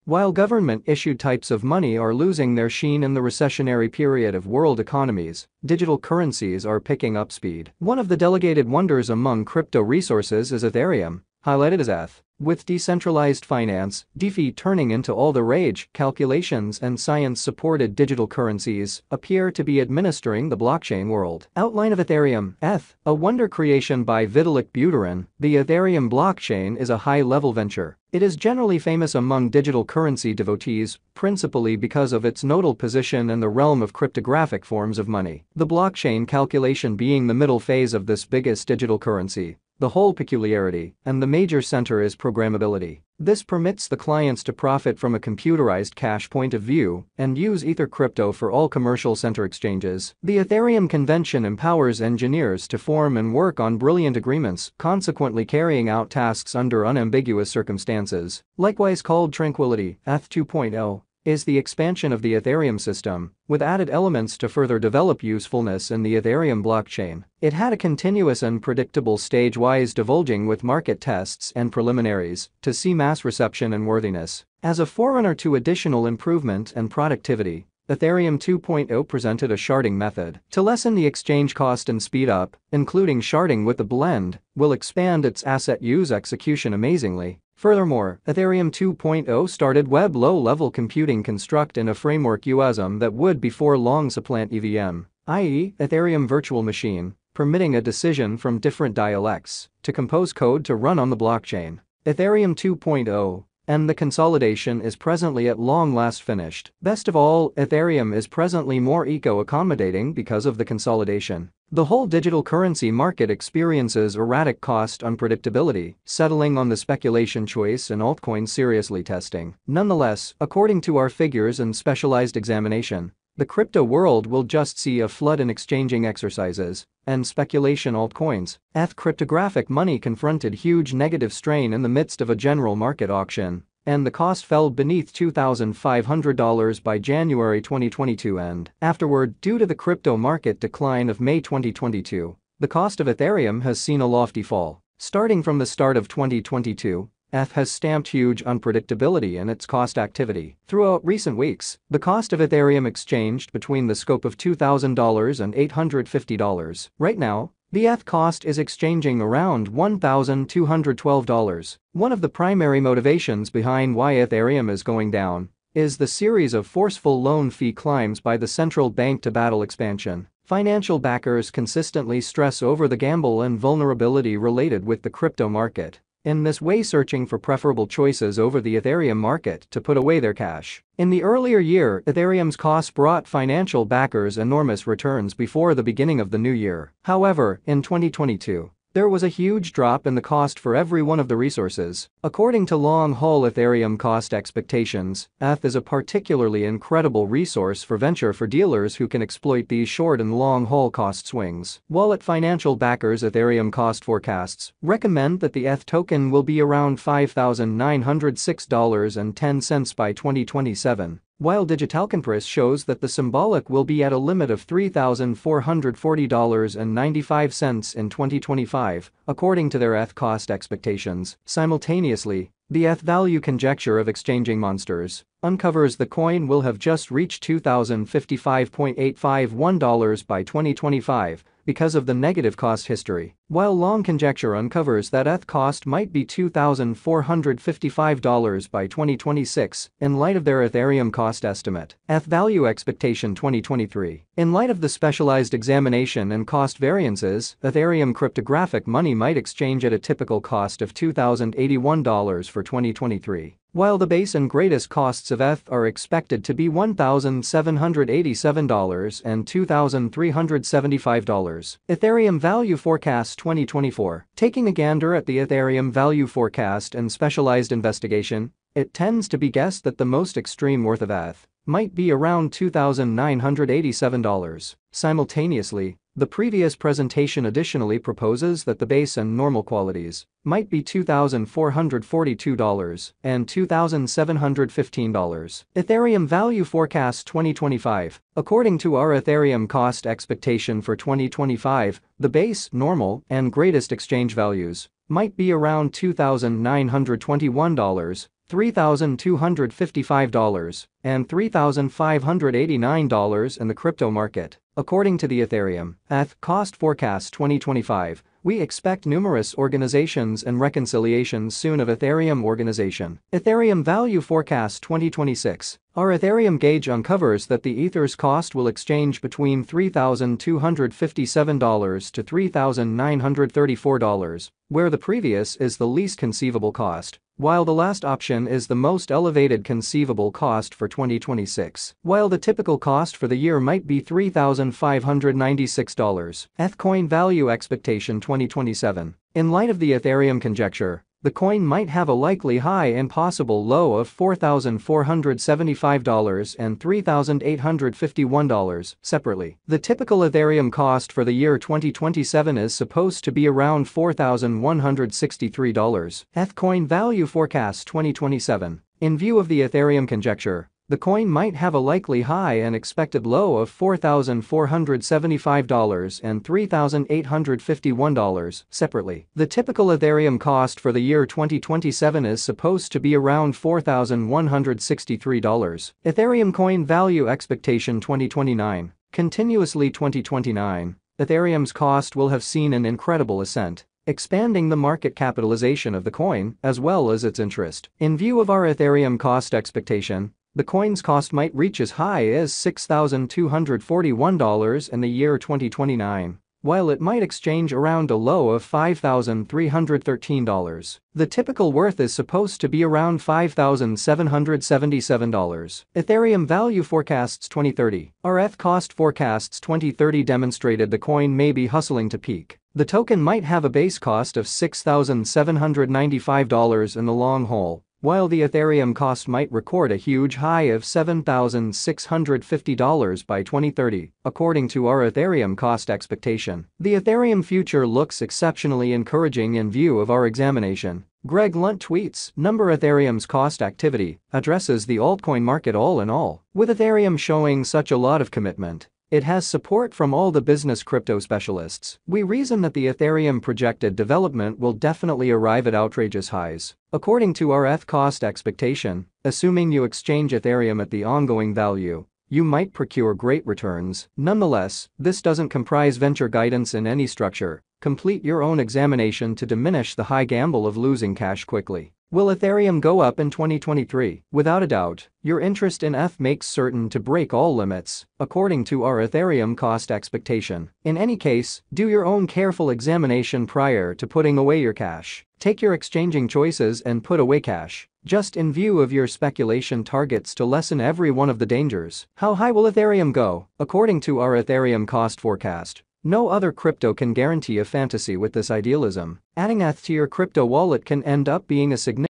While government-issued types of money are losing their sheen in the recessionary period of world economies, digital currencies are picking up speed. One of the delegated wonders among crypto resources is Ethereum, highlighted as ETH. With decentralized finance, DeFi turning into all the rage, calculations and science-supported digital currencies appear to be administering the blockchain world. Outline of Ethereum, ETH, a wonder creation by Vitalik Buterin, the Ethereum blockchain is a high-level venture. It is generally famous among digital currency devotees, principally because of its nodal position in the realm of cryptographic forms of money. The blockchain calculation being the middle phase of this biggest digital currency. The whole peculiarity, and the major center is programmability. This permits the clients to profit from a computerized cash point of view and use Ether crypto for all commercial center exchanges. The Ethereum convention empowers engineers to form and work on brilliant agreements, consequently carrying out tasks under unambiguous circumstances. Likewise called Tranquility, ETH 2.0. is the expansion of the Ethereum system, with added elements to further develop usefulness in the Ethereum blockchain. It had a continuous and predictable stage-wise divulging with market tests and preliminaries to see mass reception and worthiness. As a forerunner to additional improvement and productivity, Ethereum 2.0 presented a sharding method to lessen the exchange cost and speed up, including sharding with a blend, will expand its asset use execution amazingly. Furthermore, Ethereum 2.0 started web low-level computing construct in a framework UASM that would before long supplant EVM, i.e., Ethereum Virtual Machine, permitting a decision from different dialects to compose code to run on the blockchain. Ethereum 2.0 and the consolidation is presently at long last finished. Best of all, Ethereum is presently more eco-accommodating because of the consolidation. The whole digital currency market experiences erratic cost unpredictability, settling on the speculation choice and altcoin seriously testing. Nonetheless, according to our figures and specialized examination, the crypto world will just see a flood in exchanging exercises and speculation altcoins. ETH cryptographic money confronted huge negative strain in the midst of a general market auction, and the cost fell beneath $2,500 by January 2022 and afterward due to the crypto market decline of May 2022. The cost of Ethereum has seen a lofty fall. Starting from the start of 2022, ETH has stamped huge unpredictability in its cost activity. Throughout recent weeks, the cost of Ethereum exchanged between the scope of $2,000 and $850. Right now, the ETH cost is exchanging around $1,212. One of the primary motivations behind why Ethereum is going down is the series of forceful loan fee climbs by the central bank to battle expansion. Financial backers consistently stress over the gamble and vulnerability related with the crypto market, in this way searching for preferable choices over the Ethereum market to put away their cash. In the earlier year, Ethereum's costs brought financial backers enormous returns before the beginning of the new year. However, in 2022, there was a huge drop in the cost for every one of the resources. According to long-haul Ethereum cost expectations, ETH is a particularly incredible resource for venture for dealers who can exploit these short and long-haul cost swings. Wallet financial backers Ethereum cost forecasts recommend that the ETH token will be around $5,906.10 by 2027. While Digitalconpress shows that the symbolic will be at a limit of $3,440.95 in 2025, according to their ETH cost expectations. Simultaneously, the ETH value conjecture of exchanging monsters uncovers the coin will have just reached $2,055.851 by 2025 because of the negative cost history, while long conjecture uncovers that ETH cost might be $2,455 by 2026 in light of their Ethereum cost estimate. ETH value expectation 2023. In light of the specialized examination and cost variances, Ethereum cryptographic money might exchange at a typical cost of $2,081 for 2023. While the base and greatest costs of ETH are expected to be $1,787 and $2,375. Ethereum Value Forecast 2024. Taking a gander at the Ethereum Value Forecast and specialized investigation, it tends to be guessed that the most extreme worth of ETH might be around $2,987. Simultaneously, the previous presentation additionally proposes that the base and normal qualities might be $2,442 and $2,715. Ethereum Value Forecast 2025. According to our Ethereum cost expectation for 2025, the base, normal, and greatest exchange values might be around $2,921, $3,255, and $3,589 in the crypto market. According to the Ethereum ETH Cost Forecast 2025, we expect numerous organizations and reconciliations soon of Ethereum organization. Ethereum Value Forecast 2026. Our Ethereum gauge uncovers that the Ether's cost will exchange between $3,257 to $3,934, where the previous is the least conceivable cost, while the last option is the most elevated conceivable cost for 2026. While the typical cost for the year might be $3,596. Ethcoin Value Expectation 2027. In light of the Ethereum conjecture, the coin might have a likely high and possible low of $4,475 and $3,851, separately. The typical Ethereum cost for the year 2027 is supposed to be around $4,163. Ethcoin Value Forecast 2027. In view of the Ethereum conjecture, the coin might have a likely high and expected low of $4,475 and $3,851, separately. The typical Ethereum cost for the year 2027 is supposed to be around $4,163. Ethereum Coin Value Expectation 2029. Continuously 2029, Ethereum's cost will have seen an incredible ascent, expanding the market capitalization of the coin as well as its interest. In view of our Ethereum cost expectation, the coin's cost might reach as high as $6,241 in the year 2029, while it might exchange around a low of $5,313. The typical worth is supposed to be around $5,777. Ethereum Value Forecasts 2030. Our ETH Cost Forecasts 2030 demonstrated the coin may be hustling to peak. The token might have a base cost of $6,795 in the long haul, while the Ethereum cost might record a huge high of $7,650 by 2030, according to our Ethereum cost expectation. The Ethereum future looks exceptionally encouraging in view of our examination. Greg Lunt tweets, Number Ethereum's cost activity addresses the altcoin market all in all. With Ethereum showing such a lot of commitment, it has support from all the business crypto specialists. We reason that the Ethereum projected development will definitely arrive at outrageous highs. According to our ETH cost expectation, assuming you exchange Ethereum at the ongoing value, you might procure great returns. Nonetheless, this doesn't comprise venture guidance in any structure. Complete your own examination to diminish the high gamble of losing cash quickly. Will Ethereum go up in 2023? Without a doubt, your interest in ETH makes certain to break all limits, according to our Ethereum cost expectation. In any case, do your own careful examination prior to putting away your cash. Take your exchanging choices and put away cash, just in view of your speculation targets to lessen every one of the dangers. How high will Ethereum go? According to our Ethereum cost forecast, no other crypto can guarantee a fantasy with this idealism. Adding ETH to your crypto wallet can end up being a significant